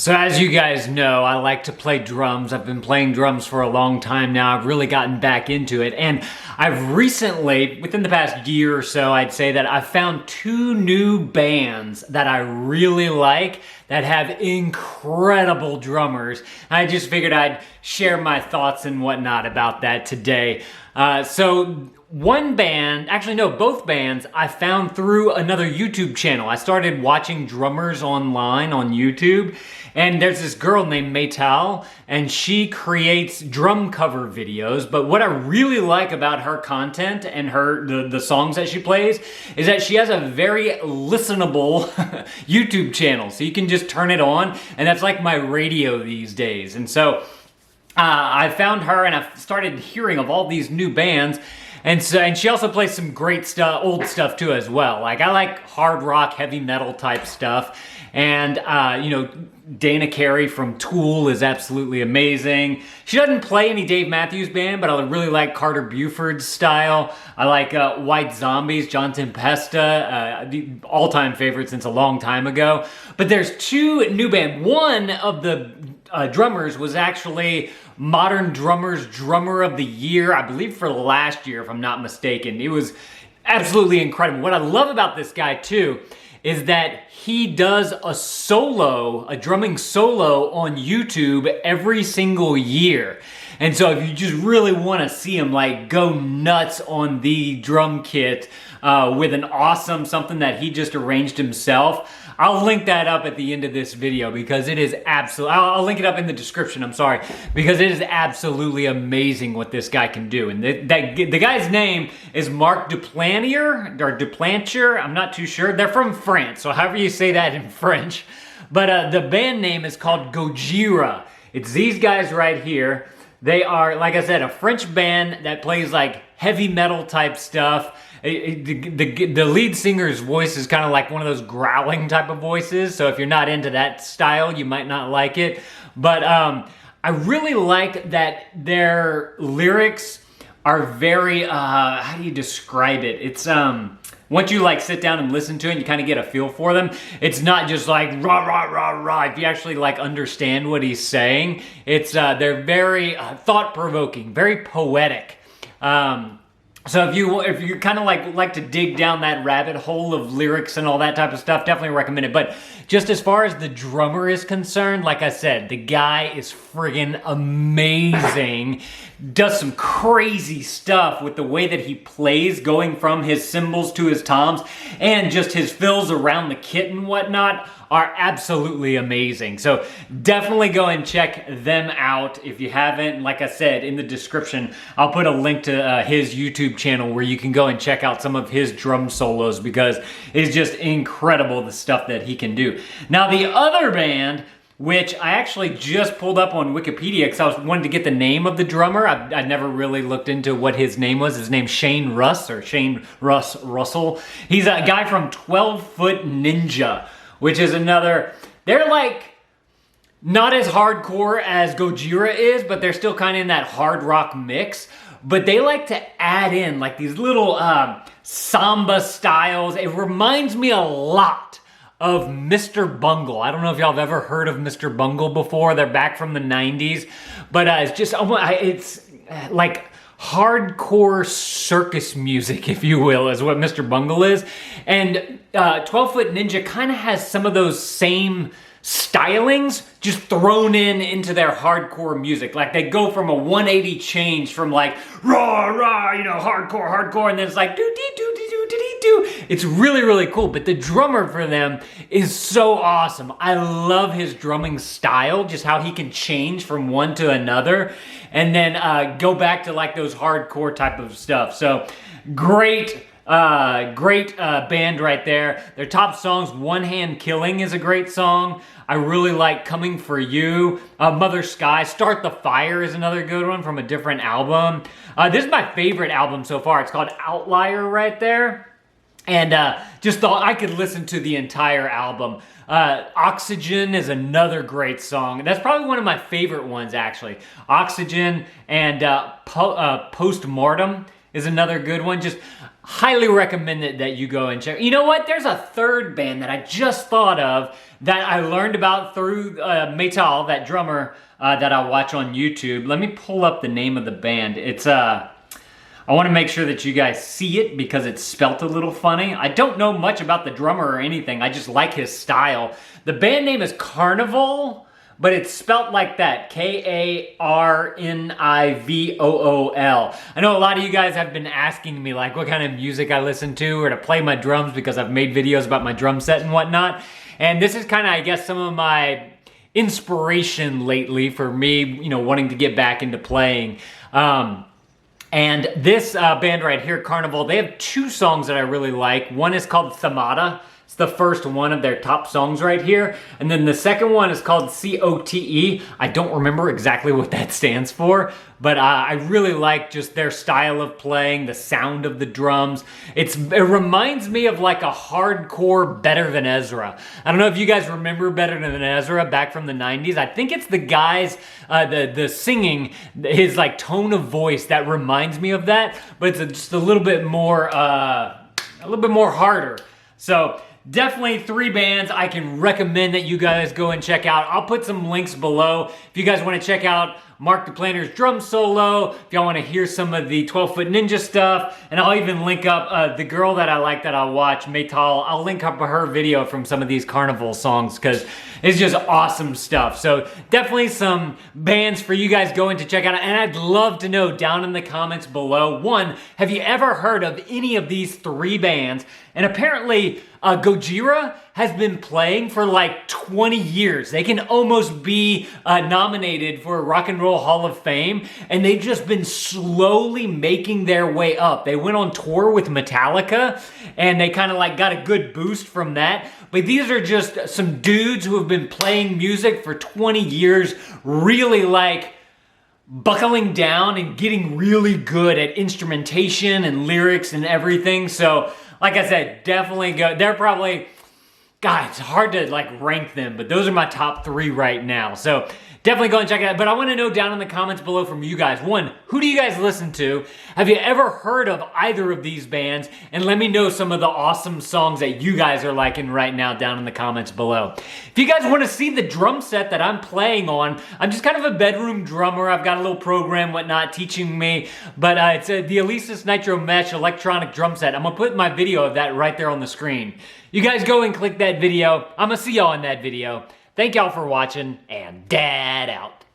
So as you guys know, I like to play drums. I've been playing drums for a long time now. I've really gotten back into it. And I've recently, within the past year or so, I'd say that I've found two new bands that I really like that have incredible drummers. I just figured I'd share my thoughts and whatnot about that today. One band, actually no, both bands, I found through another YouTube channel. I started watching drummers online on YouTube, and there's this girl named Maytal, and she creates drum cover videos. But what I really like about her content and the songs that she plays is that she has a very listenable YouTube channel. So you can just turn it on, and that's like my radio these days. And so I found her, and I started hearing of all these new bands. And she also plays some great stuff, old stuff too as well. Like I like hard rock, heavy metal type stuff. And Dana Carey from Tool is absolutely amazing. She doesn't play any Dave Matthews Band, but I really like Carter Buford's style. I like White Zombies, John Tempesta, the all-time favorite since a long time ago. But there's two new bands. One of the drummers was actually Modern Drummers Drummer of the Year, I believe for last year, if I'm not mistaken. It was absolutely incredible. What I love about this guy too is that he does a drumming solo on YouTube every single year. And so if you just really want to see him like go nuts on the drum kit with an awesome something that he just arranged himself, I'll link that up at the end of this video because it is I'll link it up in the description, I'm sorry, because it is absolutely amazing what this guy can do. And the guy's name is Mark Duplantier, I'm not too sure. They're from France, so however you say that in French. But the band name is called Gojira. It's these guys right here. They are, like I said, a French band that plays like heavy metal type stuff. The lead singer's voice is kind of like one of those growling type of voices. So if you're not into that style, you might not like it. But I really like that their lyrics are very, how do you describe it? It's, once you like sit down and listen to it, you kind of get a feel for them. It's not just like rah, rah, rah, rah. If you actually like understand what he's saying, it's, they're very thought-provoking, very poetic. So if you kind of like to dig down that rabbit hole of lyrics and all that type of stuff, definitely recommend it. But just as far as the drummer is concerned, like I said, the guy is friggin' amazing. Does some crazy stuff with the way that he plays, going from his cymbals to his toms, and just his fills around the kit and whatnot are absolutely amazing. So definitely go and check them out if you haven't. Like I said, in the description, I'll put a link to his YouTube channel where you can go and check out some of his drum solos because it's just incredible the stuff that he can do. Now the other band, which I actually just pulled up on Wikipedia because I wanted to get the name of the drummer. I never really looked into what his name was. His name's Shane Russ Russell. He's a guy from 12 Foot Ninja, which is another, they're like not as hardcore as Gojira is, but they're still kind of in that hard rock mix. But they like to add in like these little samba styles. It reminds me a lot of Mr. Bungle. I don't know if y'all have ever heard of Mr. Bungle before. They're back from the 90s. But it's just, it's like hardcore circus music, if you will, is what Mr. Bungle is. And 12 Foot Ninja kind of has some of those same stylings just thrown into their hardcore music. Like they go from a 180 change from like rah rah, hardcore, and then it's like do dee do dee do dee dee do. It's really, really cool. But the drummer for them is so awesome. I love his drumming style, just how he can change from one to another and then go back to like those hardcore type of stuff. So great band right there. Their top songs, One Hand Killing is a great song. I really like Coming For You. Mother Sky, Start the Fire is another good one from a different album. This is my favorite album so far. It's called Outlier right there. And just thought I could listen to the entire album. Oxygen is another great song. That's probably one of my favorite ones actually. Oxygen and Postmortem is another good one. Just highly recommend that you go and check. You know what? There's a third band that I just thought of that I learned about through Metal, that drummer that I watch on YouTube. Let me pull up the name of the band. It's I want to make sure that you guys see it because it's spelt a little funny. I don't know much about the drummer or anything. I just like his style. The band name is Karnivool, but it's spelt like that, Karnivool. I know a lot of you guys have been asking me like what kind of music I listen to or to play my drums because I've made videos about my drum set and whatnot. And this is kind of, I guess, some of my inspiration lately for me, you know, wanting to get back into playing. And this band right here, Karnivool, they have two songs that I really like. One is called Thamada. It's the first one of their top songs right here. And then the second one is called COTE. I don't remember exactly what that stands for, but I really like just their style of playing, the sound of the drums. It reminds me of like a hardcore Better Than Ezra. I don't know if you guys remember Better Than Ezra back from the 90s. I think it's the guys, the singing, his like tone of voice that reminds me of that, but it's just a little bit more harder. So definitely three bands I can recommend that you guys go and check out. I'll put some links below if you guys want to check out Mark Duplanter's drum solo, if y'all want to hear some of the 12-Foot Ninja stuff, and I'll even link up the girl that I like that I watch, Metal. I'll link up her video from some of these Karnivool songs because it's just awesome stuff. So definitely some bands for you guys going to check out. And I'd love to know down in the comments below, one, have you ever heard of any of these three bands? And apparently Gojira has been playing for like 20 years. They can almost be nominated for Rock and Roll Hall of Fame, and they've just been slowly making their way up. They went on tour with Metallica, and they kind of like got a good boost from that. But these are just some dudes who have been playing music for 20 years, really like buckling down and getting really good at instrumentation and lyrics and everything. So like I said, definitely go. They're probably, God, it's hard to like rank them, but those are my top three right now. So definitely go and check it out. But I want to know down in the comments below from you guys. One, who do you guys listen to? Have you ever heard of either of these bands? And let me know some of the awesome songs that you guys are liking right now down in the comments below. If you guys want to see the drum set that I'm playing on, I'm just kind of a bedroom drummer. I've got a little program, whatnot, teaching me. But it's the Alesis Nitro Mesh electronic drum set. I'm going to put my video of that right there on the screen. You guys go and click that video. I'm going to see y'all in that video. Thank y'all for watching, and Dad out.